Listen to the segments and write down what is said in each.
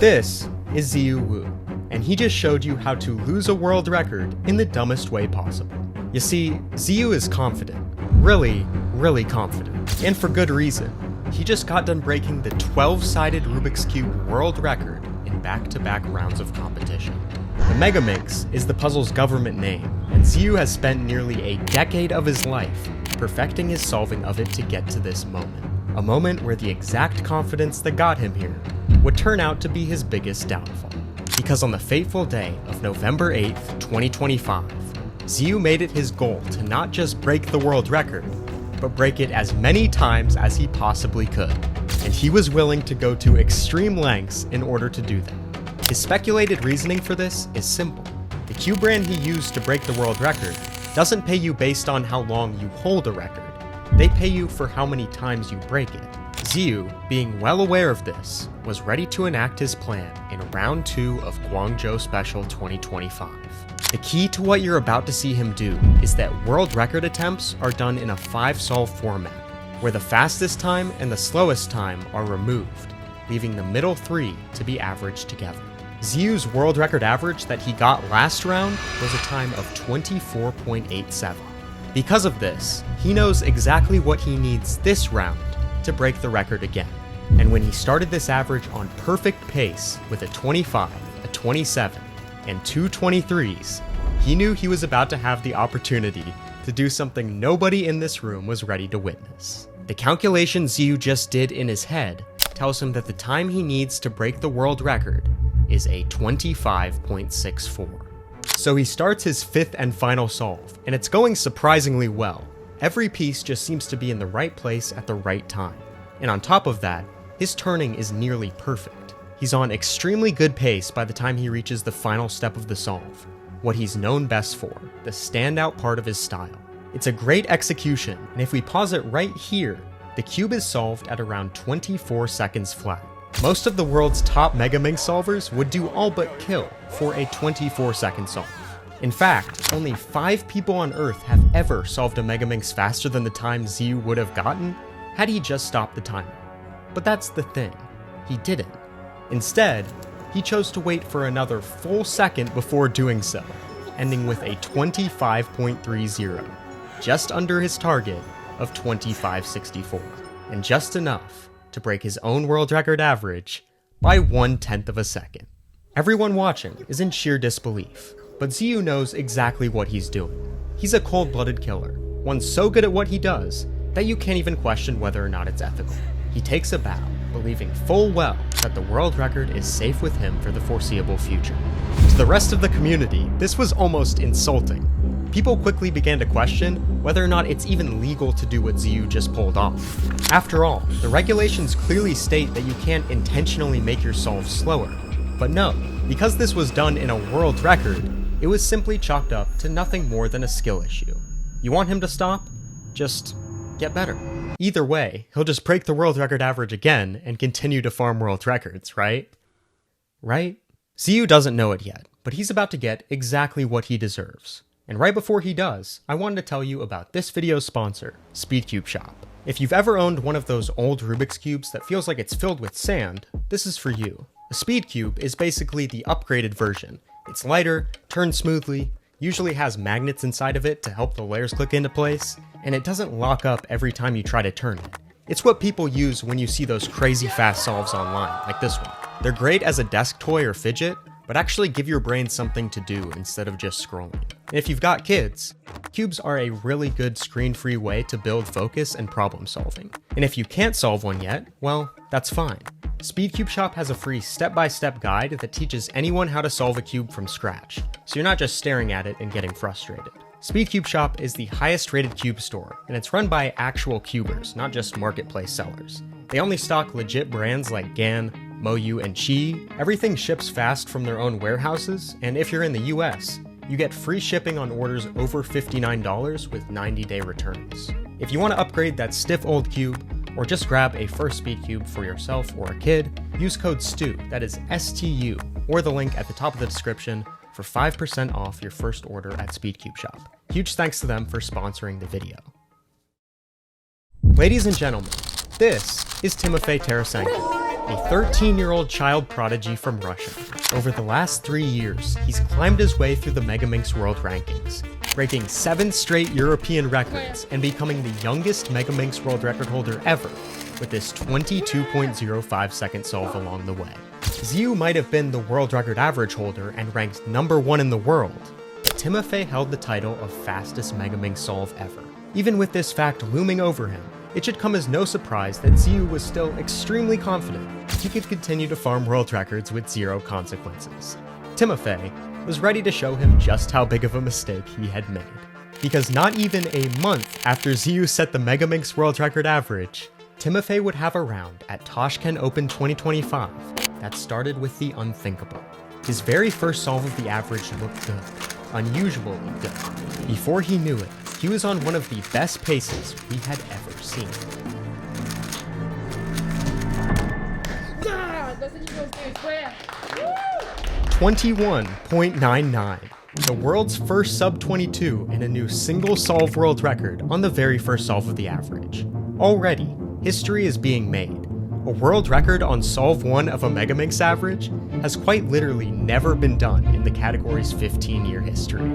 This is Ziyu Wu, and he just showed you how to lose a world record in the dumbest way possible. You see, Ziyu is confident. Really, really confident. And for good reason. He just got done breaking the 12-sided Rubik's Cube world record in back-to-back rounds of competition. The Megaminx is the puzzle's government name, and Ziyu has spent nearly a decade of his life perfecting his solving of it to get to this moment. A moment where the exact confidence that got him here would turn out to be his biggest downfall. Because on the fateful day of November 8th, 2025, Ziyu made it his goal to not just break the world record, but break it as many times as he possibly could. And he was willing to go to extreme lengths in order to do that. His speculated reasoning for this is simple. The cube brand he used to break the world record doesn't pay you based on how long you hold a record. They pay you for how many times you break it. Ziyu, being well aware of this, was ready to enact his plan in round 2 of Guangzhou Special 2025. The key to what you're about to see him do is that world record attempts are done in a 5-solve format, where the fastest time and the slowest time are removed, leaving the middle 3 to be averaged together. Ziyu's world record average that he got last round was a time of 24.87. Because of this, he knows exactly what he needs this round to break the record again. And when he started this average on perfect pace with a 25, a 27, and 2 23s, he knew he was about to have the opportunity to do something nobody in this room was ready to witness. The calculation Ziyu just did in his head tells him that the time he needs to break the world record is a 25.64. So he starts his 5th and final solve, and it's going surprisingly well. Every piece just seems to be in the right place at the right time. And on top of that, his turning is nearly perfect. He's on extremely good pace by the time he reaches the final step of the solve, what he's known best for, the standout part of his style. It's a great execution, and if we pause it right here, the cube is solved at around 24 seconds flat. Most of the world's top Megaminx solvers would do all but kill for a 24-second solve. In fact, only 5 people on Earth have ever solved a Megaminx faster than the time Ziyu would have gotten had he just stopped the timer. But that's the thing, he didn't. Instead, he chose to wait for another full second before doing so, ending with a 25.30, just under his target of 25.64, and just enough to break his own world record average by 1/10 of a second. Everyone watching is in sheer disbelief, but Ziyu knows exactly what he's doing. He's a cold-blooded killer, one so good at what he does that you can't even question whether or not it's ethical. He takes a bow, believing full well that the world record is safe with him for the foreseeable future. To the rest of the community, this was almost insulting. People quickly began to question whether or not it's even legal to do what Ziyu just pulled off. After all, the regulations clearly state that you can't intentionally make your solve slower. But no, because this was done in a world record, it was simply chalked up to nothing more than a skill issue. You want him to stop? Just get better. Either way, he'll just break the world record average again and continue to farm world records, right? Right? Ziyu doesn't know it yet, but he's about to get exactly what he deserves. And right before he does, I wanted to tell you about this video's sponsor, SpeedCubeShop. If you've ever owned one of those old Rubik's Cubes that feels like it's filled with sand, this is for you. A SpeedCube is basically the upgraded version. It's lighter, turns smoothly, usually has magnets inside of it to help the layers click into place, and it doesn't lock up every time you try to turn it. It's what people use when you see those crazy fast solves online, like this one. They're great as a desk toy or fidget, but actually give your brain something to do instead of just scrolling. And if you've got kids, cubes are a really good screen-free way to build focus and problem solving. And if you can't solve one yet, well, that's fine. SpeedCubeShop has a free step-by-step guide that teaches anyone how to solve a cube from scratch, so you're not just staring at it and getting frustrated. SpeedCubeShop is the highest-rated cube store, and it's run by actual cubers, not just marketplace sellers. They only stock legit brands like GAN, Moyu, and Qi. Everything ships fast from their own warehouses, and if you're in the US, you get free shipping on orders over $59 with 90-day returns. If you want to upgrade that stiff old cube, or just grab a first SpeedCube for yourself or a kid, use code STU, that is STU, or the link at the top of the description for 5% off your first order at SpeedCubeShop. Huge thanks to them for sponsoring the video. Ladies and gentlemen, this is Timofei Tarasenko. a 13-year-old child prodigy from Russia. Over the last 3 years, he's climbed his way through the Megaminx World Rankings, breaking 7 straight European records and becoming the youngest Megaminx World Record holder ever, with this 22.05 second solve along the way. Ziyu might have been the world record average holder and ranked #1 in the world, but Timofei held the title of fastest Megaminx solve ever. Even with this fact looming over him, it should come as no surprise that Ziyu was still extremely confident he could continue to farm world records with 0 consequences. Timofei was ready to show him just how big of a mistake he had made. Because not even a month after Ziyu set the Megaminx world record average, Timofei would have a round at Tashkent Open 2025 that started with the unthinkable. His very first solve of the average looked good, unusually good. Before he knew it, he was on one of the best paces we had ever seen. 21.99, the world's first sub-22 in a new single solve world record on the very first solve of the average. Already, history is being made. A world record on solve 1 of a Megaminx average has quite literally never been done in the category's 15-year history.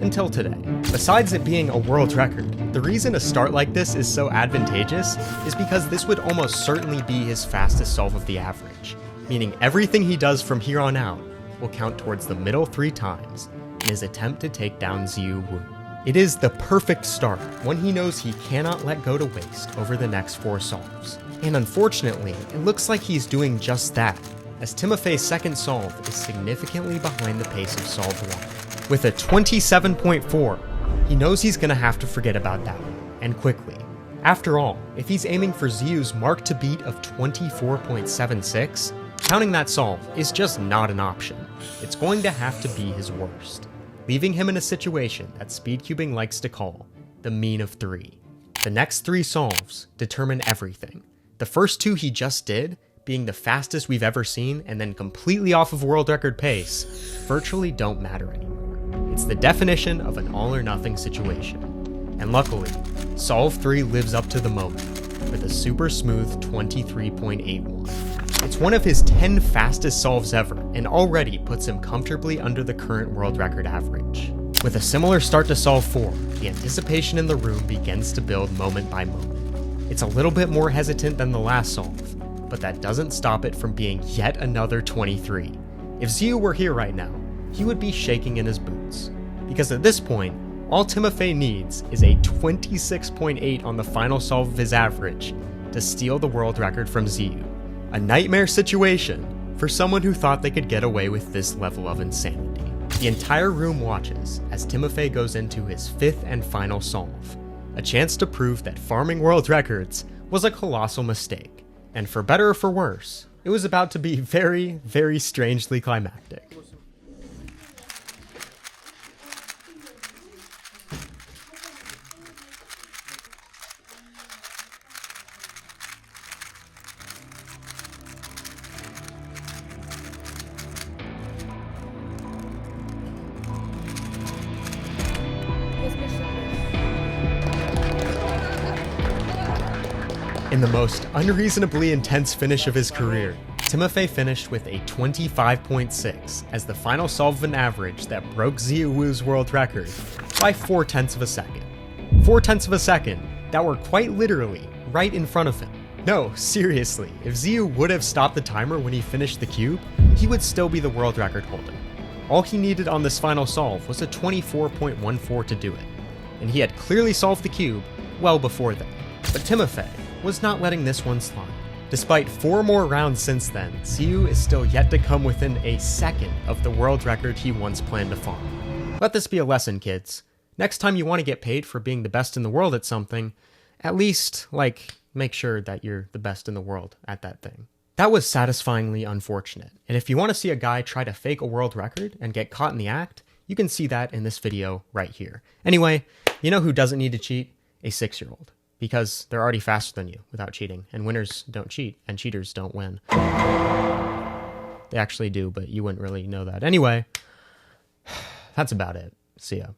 Until today. Besides it being a world record, the reason a start like this is so advantageous is because this would almost certainly be his fastest solve of the average, meaning everything he does from here on out will count towards the middle 3 times in his attempt to take down Ziyu Wu. It is the perfect start, one he knows he cannot let go to waste over the next 4 solves. And unfortunately, it looks like he's doing just that, as Timofei's second solve is significantly behind the pace of solve 1. With a 27.4, he knows he's gonna have to forget about that one, and quickly. After all, if he's aiming for Ziyu's mark to beat of 24.76, counting that solve is just not an option. It's going to have to be his worst, leaving him in a situation that speedcubing likes to call the mean of 3. The next 3 solves determine everything. The first 2 he just did, being the fastest we've ever seen and then completely off of world record pace, virtually don't matter anymore. It's the definition of an all or nothing situation. And luckily, solve 3 lives up to the moment with a super smooth 23.81. It's one of his 10 fastest solves ever and already puts him comfortably under the current world record average. With a similar start to solve 4, the anticipation in the room begins to build moment by moment. It's a little bit more hesitant than the last solve, but that doesn't stop it from being yet another 23. If Ziyu were here right now, he would be shaking in his boots. Because at this point, all Timofei needs is a 26.8 on the final solve of his average to steal the world record from Ziyu. A nightmare situation for someone who thought they could get away with this level of insanity. The entire room watches as Timofei goes into his 5th and final solve. A chance to prove that farming world records was a colossal mistake. And for better or for worse, it was about to be very, very strangely climactic. In the most unreasonably intense finish of his career, Timofei finished with a 25.6 as the final solve of an average that broke Ziyu Wu's world record by 0.4 of a second. 0.4 of a second that were quite literally right in front of him. No, seriously, if Ziyu would have stopped the timer when he finished the cube, he would still be the world record holder. All he needed on this final solve was a 24.14 to do it, and he had clearly solved the cube well before then. But Timofei was not letting this one slide. Despite 4 more rounds since then, Ziyu is still yet to come within a second of the world record he once planned to farm. Let this be a lesson, kids. Next time you want to get paid for being the best in the world at something, at least, make sure that you're the best in the world at that thing. That was satisfyingly unfortunate, and if you want to see a guy try to fake a world record and get caught in the act, you can see that in this video right here. Anyway, you know who doesn't need to cheat? A 6-year-old. Because they're already faster than you without cheating, and winners don't cheat, and cheaters don't win. They actually do, but you wouldn't really know that. Anyway, that's about it. See ya.